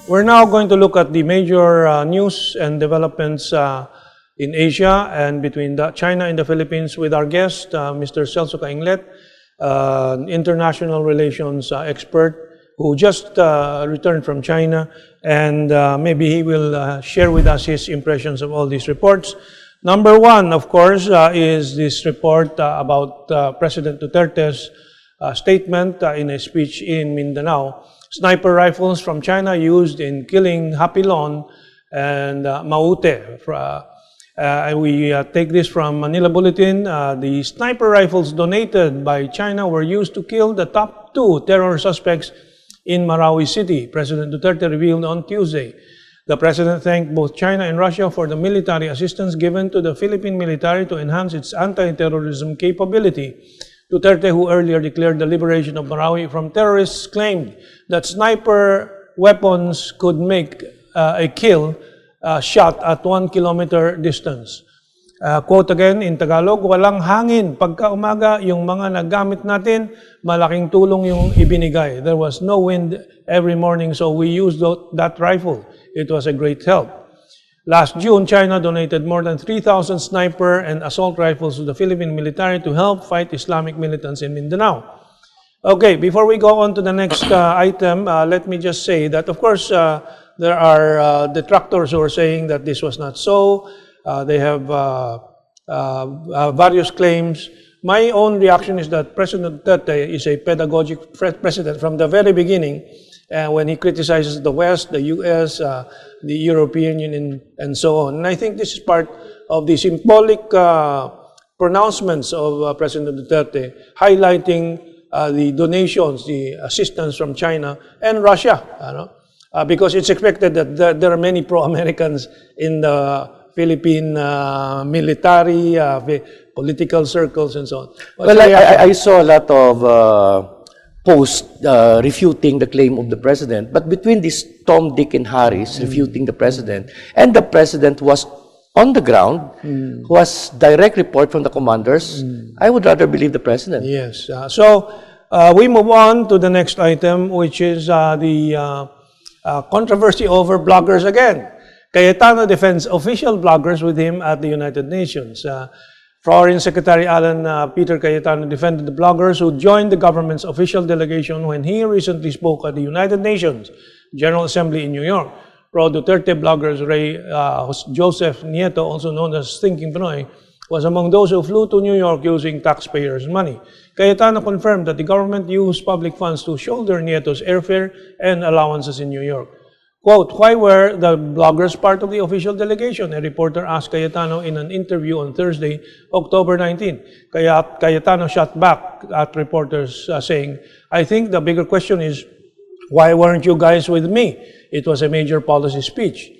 We're now going to look at the major news and developments in Asia and between China and the Philippines with our guest, Mr. Celso Cainglet, international relations expert who just returned from China, and maybe he will share with us his impressions of all these reports. Number one, of course, is this report about President Duterte's statement in a speech in Mindanao. Sniper rifles from China used in killing Hapilon and Maute. We take this from Manila Bulletin. The sniper rifles donated by China were used to kill the top 2 terror suspects in Marawi City, President Duterte revealed on Tuesday. The president thanked both China and Russia for the military assistance given to the Philippine military to enhance its anti-terrorism capability. Duterte, who earlier declared the liberation of Marawi from terrorists, claimed that sniper weapons could make a kill shot at 1 kilometer distance. Quote again in Tagalog, walang hangin. Pagka umaga, yung mga nagamit natin, malaking tulong yung ibinigay. There was no wind every morning, so we used that rifle. It was a great help. Last June, China donated more than 3,000 sniper and assault rifles to the Philippine military to help fight Islamic militants in Mindanao. Okay, before we go on to the next item, let me just say that, of course, there are detractors who are saying that this was not so. They have various claims. My own reaction is that President Duterte is a pedagogic president from the very beginning. When he criticizes the West, the U.S., the European Union, and so on. And I think this is part of the symbolic pronouncements of President Duterte, highlighting the donations, the assistance from China and Russia. Because it's expected that there are many pro-Americans in the Philippine military, political circles, and so on. Well, I saw a lot of posts refuting the claim of the president, but between this Tom, Dick, and Harris refuting the president, and the president was on the ground, was direct report from the commanders, I would rather believe the president. Yes. So we move on to the next item, which is the controversy over bloggers again. Cayetano defends official bloggers with him at the United Nations. Foreign Secretary Alan Peter Cayetano defended the bloggers who joined the government's official delegation when he recently spoke at the United Nations General Assembly in New York. Pro-Duterte bloggers Joseph Nieto, also known as Thinking Pinoy, was among those who flew to New York using taxpayers' money. Cayetano confirmed that the government used public funds to shoulder Nieto's airfare and allowances in New York. Quote, why were the bloggers part of the official delegation? A reporter asked Cayetano in an interview on Thursday, October 19. Cayetano shot back at reporters saying, I think the bigger question is, why weren't you guys with me? It was a major policy speech.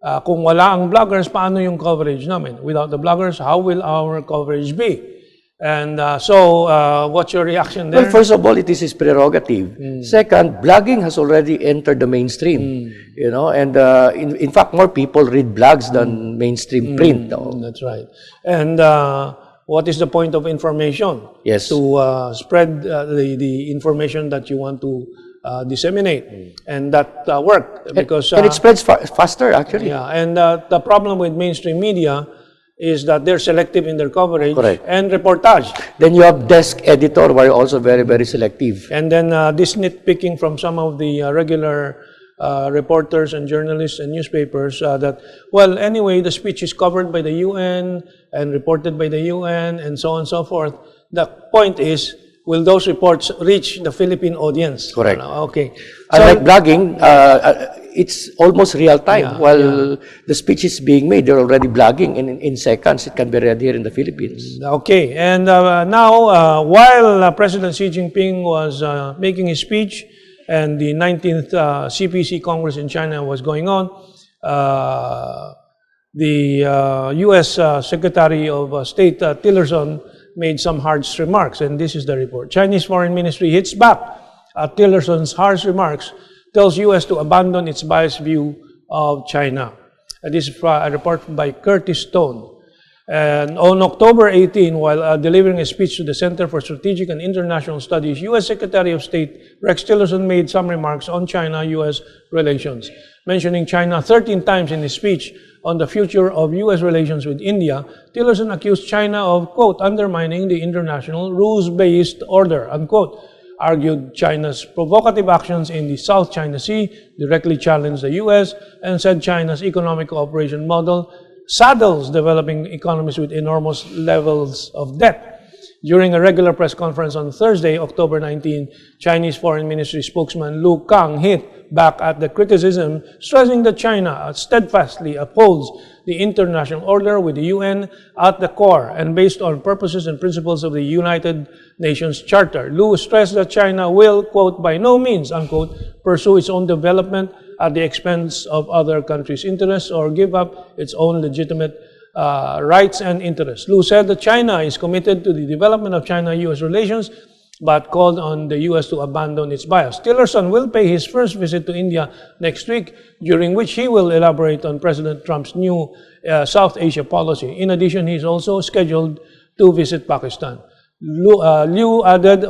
Kung wala ang bloggers, paano yung coverage namin? Without the bloggers, how will our coverage be? And so, what's your reaction there? Well, first of all, it is his prerogative. Second, blogging has already entered the mainstream, you know, and in fact, more people read blogs than mainstream print. That's right. And what is the point of information? Yes. To spread the information that you want to disseminate, and that worked because and it spreads faster, actually. Yeah, and the problem with mainstream media is that they're selective in their coverage. Correct. And reportage. Then you have desk editor who are also very, very selective. And then this nitpicking from some of the regular reporters and journalists and newspapers that, well, anyway, the speech is covered by the UN and reported by the UN and so on and so forth. The point is, will those reports reach the Philippine audience? Correct. Okay. Unlike blogging, it's almost real time. Yeah, While the speech is being made, they're already blogging, and in seconds, it can be read here in the Philippines. Okay. And now, while President Xi Jinping was making his speech and the 19th CPC Congress in China was going on, the U.S. Secretary of State Tillerson made some harsh remarks, and this is the report. Chinese Foreign Ministry hits back at Tillerson's harsh remarks, tells U.S. to abandon its biased view of China. This is a report by Curtis Stone. And on October 18, while delivering a speech to the Center for Strategic and International Studies, U.S. Secretary of State Rex Tillerson made some remarks on China-U.S. relations. Mentioning China 13 times in his speech on the future of U.S. relations with India, Tillerson accused China of, quote, undermining the international rules-based order, unquote, argued China's provocative actions in the South China Sea directly challenged the U.S., and said China's economic cooperation model saddles developing economies with enormous levels of debt. During a regular press conference on Thursday, October 19, Chinese Foreign Ministry spokesman Lu Kang hit back at the criticism, stressing that China steadfastly upholds the international order with the UN at the core and based on purposes and principles of the United Nations Charter. Lu stressed that China will, quote, by no means, unquote, pursue its own development at the expense of other countries' interests or give up its own legitimate rights and interests. Lu said that China is committed to the development of China-U.S. relations, but called on the U.S. to abandon its bias. Tillerson will pay his first visit to India next week, during which he will elaborate on President Trump's new South Asia policy. In addition, he is also scheduled to visit Pakistan. Lu added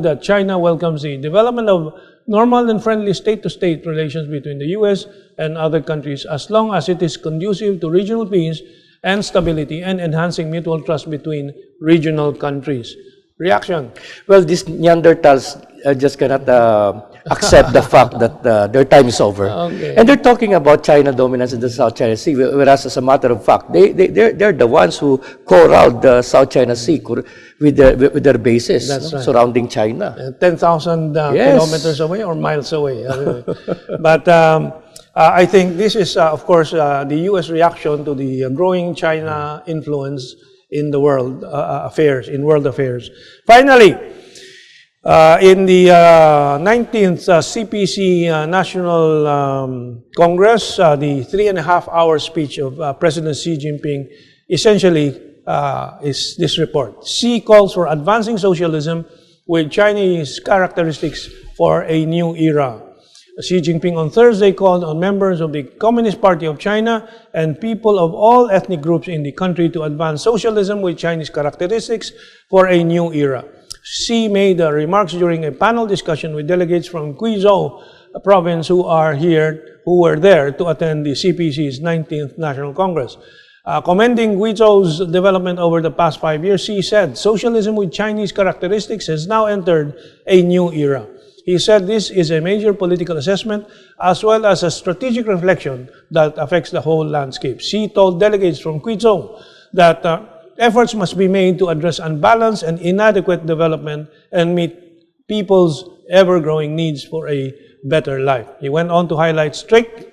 that China welcomes the development of normal and friendly state-to-state relations between the U.S. and other countries as long as it is conducive to regional peace and stability and enhancing mutual trust between regional countries. Reaction? Well, these Neanderthals just cannot accept the fact that their time is over. Okay. And they're talking about China dominance in the South China Sea, whereas as a matter of fact, they're the ones who corralled the South China Sea with their bases Right. surrounding China. 10,000 Yes. kilometers away or miles away. But I think this is, of course, the U.S. reaction to the growing China influence in the world affairs, in world affairs. Finally, in the 19th CPC National Congress, the 3.5-hour speech of President Xi Jinping essentially is this report. Xi calls for advancing socialism with Chinese characteristics for a new era. Xi Jinping on Thursday called on members of the Communist Party of China and people of all ethnic groups in the country to advance socialism with Chinese characteristics for a new era. Xi made remarks during a panel discussion with delegates from Guizhou province who were there to attend the CPC's 19th National Congress. Commending Guizhou's development over the past 5 years, Xi said, socialism with Chinese characteristics has now entered a new era. He said this is a major political assessment as well as a strategic reflection that affects the whole landscape. Xi told delegates from Guizhou that efforts must be made to address unbalanced and inadequate development and meet people's ever-growing needs for a better life. He went on to highlight strict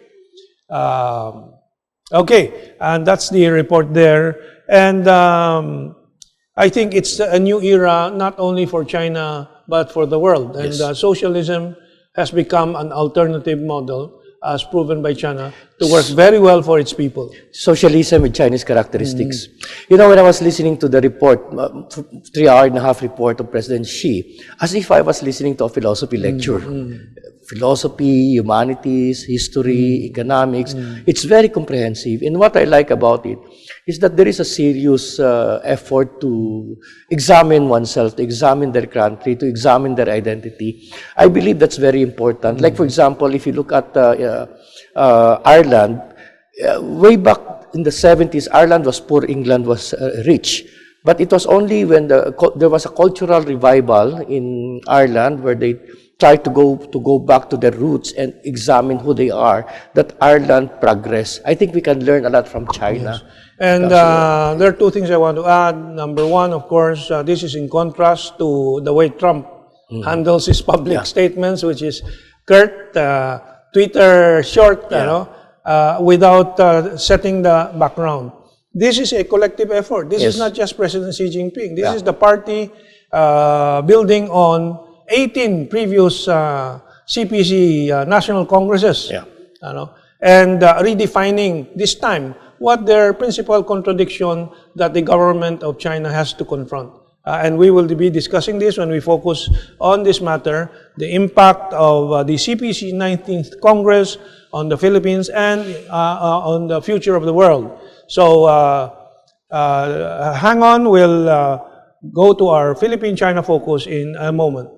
okay, and that's the report there. And I think it's a new era, not only for China, but for the world. And Yes. Socialism has become an alternative model, as proven by China, to work very well for its people. Socialism with Chinese characteristics. You know, when I was listening to the report, 3.5-hour report of President Xi, as if I was listening to a philosophy lecture. Philosophy, humanities, history, economics. It's very comprehensive. And what I like about it is that there is a serious effort to examine oneself, to examine their country, to examine their identity. I believe that's very important. Like, for example, if you look at Ireland, way back in the 70s, Ireland was poor, England was rich. But it was only when there was a cultural revival in Ireland where they tried to go back to their roots and examine who they are, that Ireland progressed. I think we can learn a lot from China. Yes. And there are two things I want to add. Number one, of course, this is in contrast to the way Trump handles his public statements, which is curt, Twitter short, without setting the background. This is a collective effort. This is not just President Xi Jinping. This is the party building on 18 previous CPC national congresses, and redefining this time what their principal contradiction that the government of China has to confront. And we will be discussing this when we focus on this matter, the impact of the CPC 19th Congress on the Philippines and on the future of the world. So Hang on, we'll go to our Philippine-China focus in a moment.